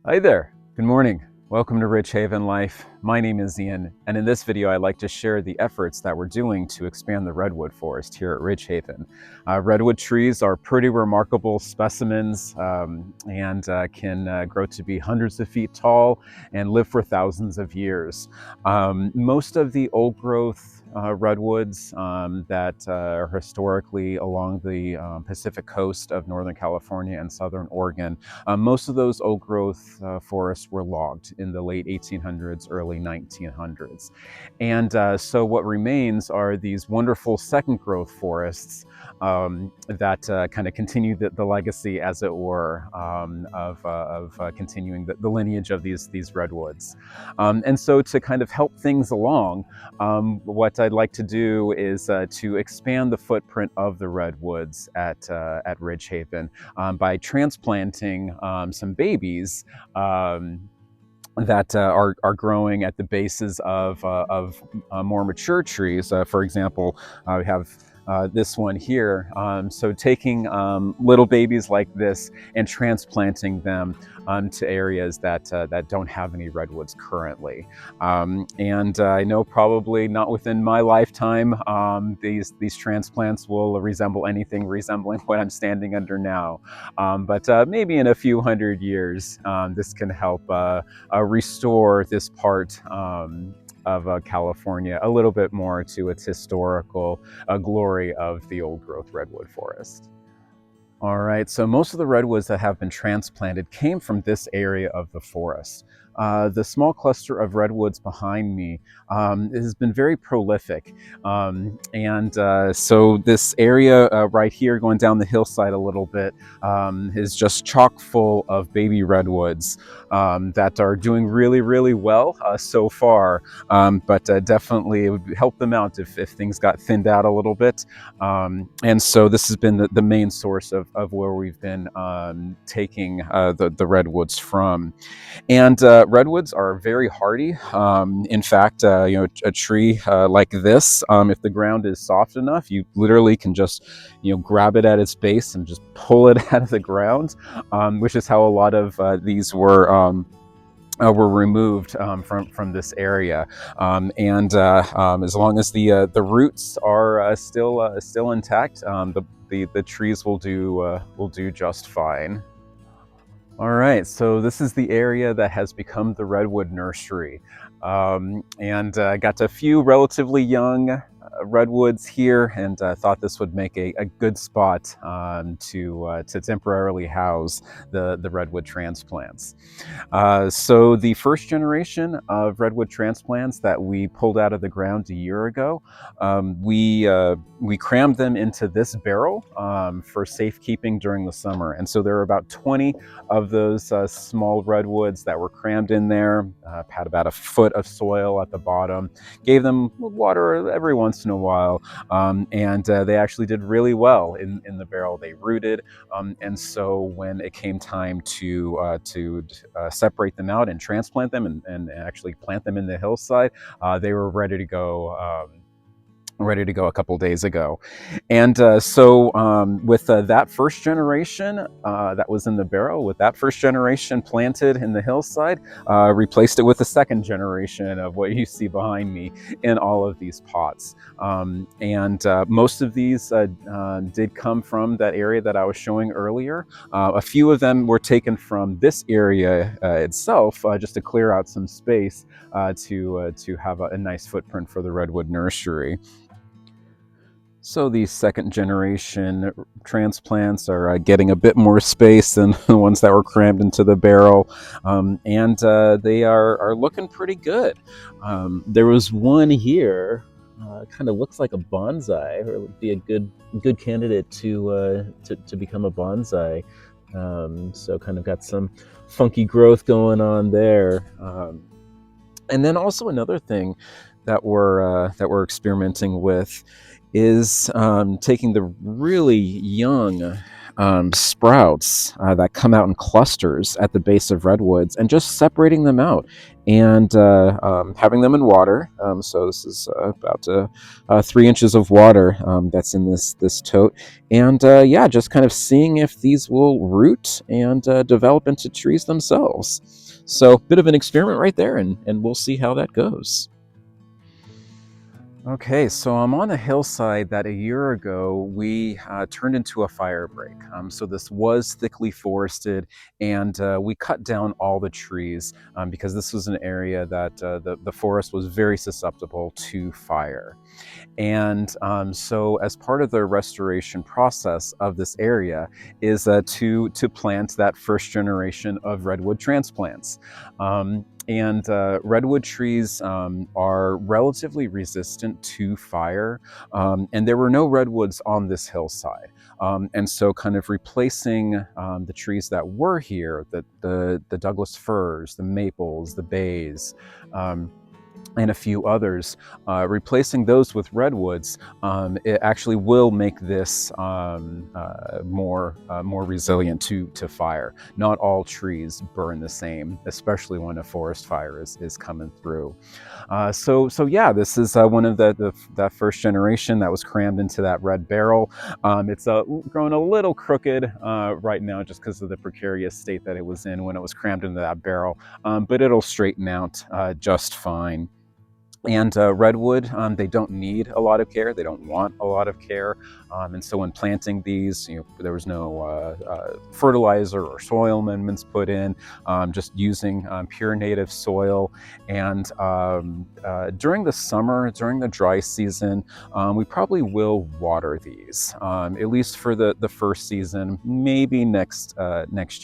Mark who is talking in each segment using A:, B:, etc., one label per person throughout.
A: Hi there. Good morning. Welcome to Rich Haven Life. My name is Ian, and in this video I'd like to share the efforts that we're doing to expand the redwood forest here at Ridge Haven. Redwood trees are pretty remarkable specimens and can grow to be hundreds of feet tall and live for thousands of years. Most of the old growth redwoods that are historically along the Pacific coast of Northern California and Southern Oregon, most of those old growth forests were logged in the late 1800s, early 1900s. And so what remains are these wonderful second growth forests that kind of continue the legacy, as it were, of continuing the lineage of these redwoods. And so to kind of help things along, what I'd like to do is to expand the footprint of the redwoods at Ridge Haven by transplanting some babies that are growing at the bases of more mature trees. For example, we have this one here. So taking little babies like this and transplanting them to areas that don't have any redwoods currently. And I know probably not within my lifetime these transplants will resemble anything resembling what I'm standing under now. But maybe in a few hundred years, this can help restore this part of California a little bit more to its historical glory of the old growth redwood forest. All right, so most of the redwoods that have been transplanted came from this area of the forest. The small cluster of redwoods behind me has been very prolific. So this area right here going down the hillside a little bit is just chock full of baby redwoods that are doing really, really well so far. But definitely it would help them out if things got thinned out a little bit. And so this has been the main source of where we've been taking the redwoods from. And redwoods are very hardy. In fact, a tree like this, if the ground is soft enough, you literally can just, grab it at its base and just pull it out of the ground, which is how a lot of these were removed from this area, and as long as the roots are still intact, the trees will do just fine. All right, so this is the area that has become the redwood nursery, and got a few relatively young redwoods here, and thought this would make a good spot to temporarily house the redwood transplants. So the first generation of redwood transplants that we pulled out of the ground a year ago, we crammed them into this barrel for safekeeping during the summer, and so there are about 20 of those small redwoods that were crammed in there. Had about a foot of soil at the bottom, gave them water every once in a while, and they actually did really well in the barrel. They rooted, and so when it came time to separate them out and transplant them and actually plant them in the hillside, they were ready to go. A couple days ago. And with that first generation that was in the barrel, with that first generation planted in the hillside, replaced it with the second generation of what you see behind me in all of these pots. And most of these did come from that area that I was showing earlier. A few of them were taken from this area itself, just to clear out some space to have a nice footprint for the redwood nursery. So these second generation transplants are getting a bit more space than the ones that were crammed into the barrel, and they are looking pretty good. There was one here, kind of looks like a bonsai, or would be a good candidate to become a bonsai. So kind of got some funky growth going on there. And then also another thing that we're experimenting with is taking the really young sprouts that come out in clusters at the base of redwoods, and just separating them out and having them in water. So this is about 3 inches of water that's in this tote, and yeah, just kind of seeing if these will root and develop into trees themselves. So, bit of an experiment right there, and we'll see how that goes. Okay, so I'm on a hillside that a year ago we turned into a fire break. So this was thickly forested, and we cut down all the trees because this was an area that the forest was very susceptible to fire. And so, as part of the restoration process of this area, is to plant that first generation of redwood transplants. And redwood trees are relatively resistant to fire, and there were no redwoods on this hillside. And so, kind of replacing the trees that were here, the Douglas firs, the maples, the bays, and a few others, replacing those with redwoods, it actually will make this more resilient to fire. Not all trees burn the same, especially when a forest fire is coming through. So yeah, this is one of that first generation that was crammed into that red barrel. It's grown a little crooked right now just because of the precarious state that it was in when it was crammed into that barrel, but it'll straighten out just fine. And redwood, they don't need a lot of care. They don't want a lot of care. And so when planting these, there was no fertilizer or soil amendments put in, just using pure native soil. And during the summer, during the dry season, we probably will water these, at least for the first season, maybe next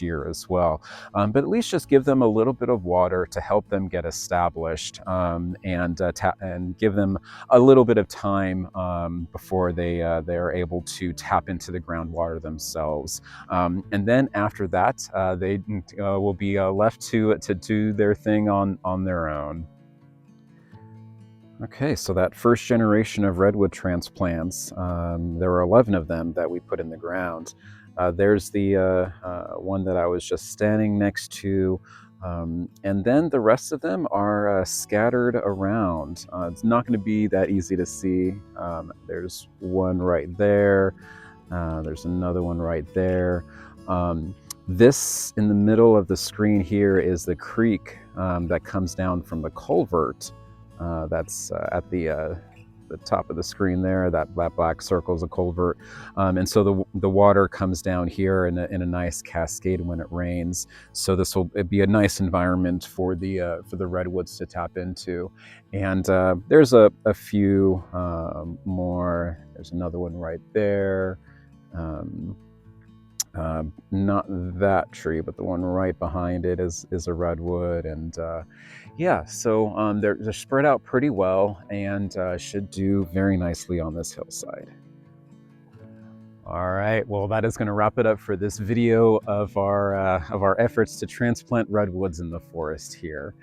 A: year as well. But at least just give them a little bit of water to help them get established, and give them a little bit of time before they are able to tap into the groundwater themselves. And then after that, they will be left to do their thing on their own. Okay, so that first generation of redwood transplants, there were 11 of them that we put in the ground. There's the one that I was just standing next to, and then the rest of them are scattered around. It's not going to be that easy to see. There's one right there. There's another one right there. This in the middle of the screen here is the creek that comes down from the culvert. That's at the top of the screen there. That black circle is a culvert, and so the water comes down here in a nice cascade when it rains. So this will be a nice environment for the redwoods to tap into. And there's a few more. There's another one right there. Um, Not that tree, but the one right behind it is a redwood. And yeah, so they're spread out pretty well, and should do very nicely on this hillside. All right, well, that is going to wrap it up for this video of our efforts to transplant redwoods in the forest here.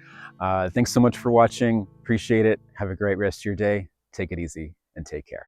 A: Thanks so much for watching. Appreciate it. Have a great rest of your day. Take it easy and take care.